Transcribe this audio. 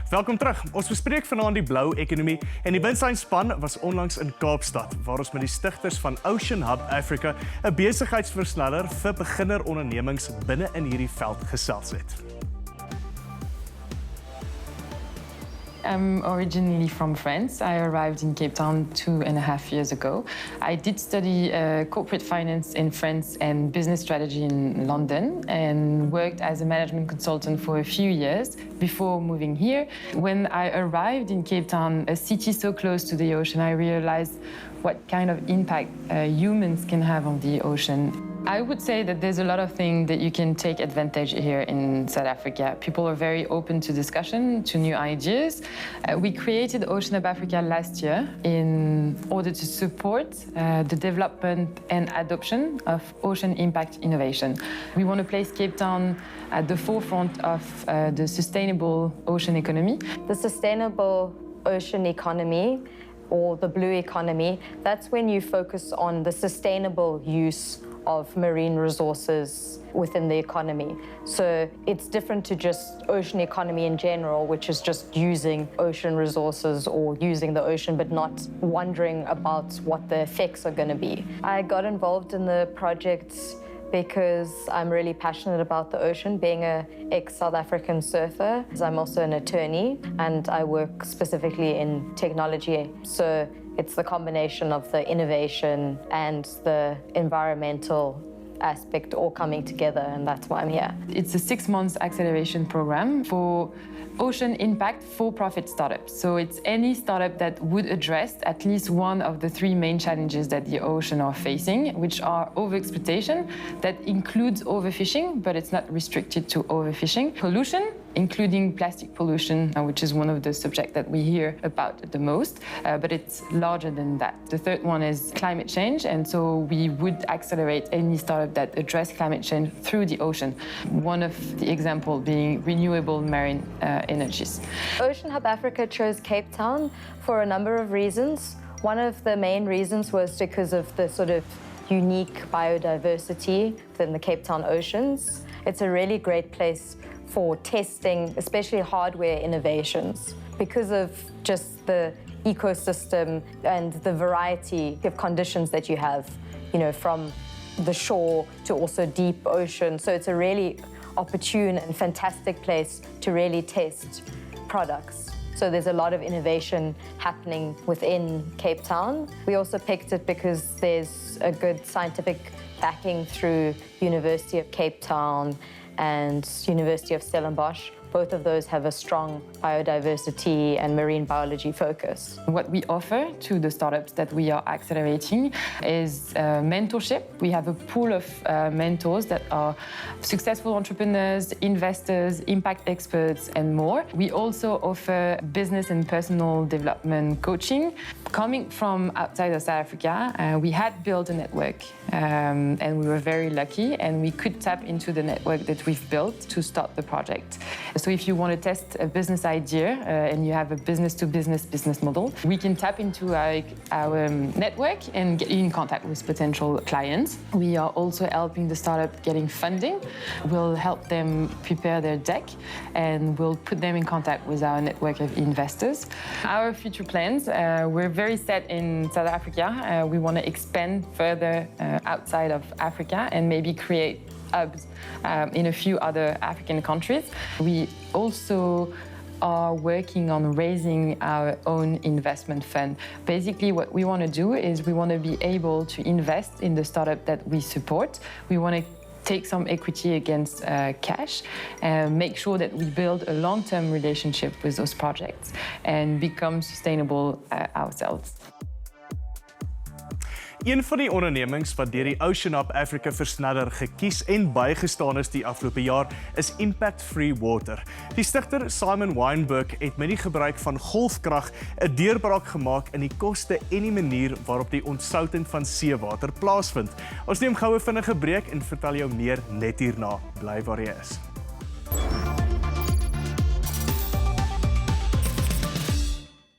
Welkom terug. Ons bespreek vanaand die blou ekonomie en die Winslyn-span was onlangs in Kaapstad waar ons met die stigters van OceanHub Africa 'n besigheids-versneller vir beginnerondernemings binne in hierdie veld gesels het. I'm originally from France. I arrived in Cape Town 2.5 years ago. I did study corporate finance in France and business strategy in London and worked as a management consultant for a few years before moving here. When I arrived in Cape Town, a city so close to the ocean, I realized what kind of impact humans can have on the ocean. I would say that there's a lot of things that you can take advantage here in South Africa. People are very open to discussion, to new ideas. We created OceanHub Africa last year in order to support the development and adoption of ocean impact innovation. We want to place Cape Town at the forefront of the sustainable ocean economy. The sustainable ocean economy, or the blue economy, that's when you focus on the sustainable use of marine resources within the economy. So it's different to just ocean economy in general, which is just using ocean resources or using the ocean, but not wondering about what the effects are going to be. I got involved in the project because I'm really passionate about the ocean, being an ex-South African surfer. I'm also an attorney and I work specifically in technology. So it's the combination of the innovation and the environmental aspect all coming together, and that's why I'm here. It's a 6-month acceleration program for ocean impact for-profit startups. So it's any startup that would address at least one of the 3 main challenges that the ocean are facing, which are overexploitation, that includes overfishing, but it's not restricted to overfishing, pollution, including plastic pollution, which is one of the subjects that we hear about the most, but it's larger than that. The third one is climate change, and so we would accelerate any startup that address climate change through the ocean. One of the examples being renewable marine energies. OceanHub Africa chose Cape Town for a number of reasons. One of the main reasons was because of the sort of unique biodiversity within the Cape Town oceans. It's a really great place for testing, especially hardware innovations, because of just the ecosystem and the variety of conditions that you have, you know, from the shore to also deep ocean. So it's a really opportune and fantastic place to really test products. So there's a lot of innovation happening within Cape Town. We also picked it because there's a good scientific backing through University of Cape Town and University of Stellenbosch. Both of those have a strong biodiversity and marine biology focus. What we offer to the startups that we are accelerating is mentorship. We have a pool of mentors that are successful entrepreneurs, investors, impact experts, and more. We also offer business and personal development coaching. Coming from outside of South Africa, we had built a network and we were very lucky, and we could tap into the network that we've built to start the project. So if you want to test a business idea and you have a business-to-business business model, we can tap into our network and get you in contact with potential clients. We are also helping the startup getting funding. We'll help them prepare their deck and we'll put them in contact with our network of investors. Our future plans, we're very set in South Africa. We want to expand further outside of Africa and maybe create hubs in a few other African countries. We also are working on raising our own investment fund. Basically, what we want to do is we want to be able to invest in the startup that we support. We want to take some equity against cash and make sure that we build a long-term relationship with those projects and become sustainable ourselves. Een van die ondernemings wat deur die OceanHub Africa Versneller gekies en bygestaan is die afgelope jaar is Impact Free Water. Die stigter Simon Weinberg het met die gebruik van golfkrag 'n deurbraak gemaak in die koste en die manier waarop die ontsouting van seewater plaasvind. Ons neem goue vinnige breek en vertel jou meer net hierna. Bly waar jy is.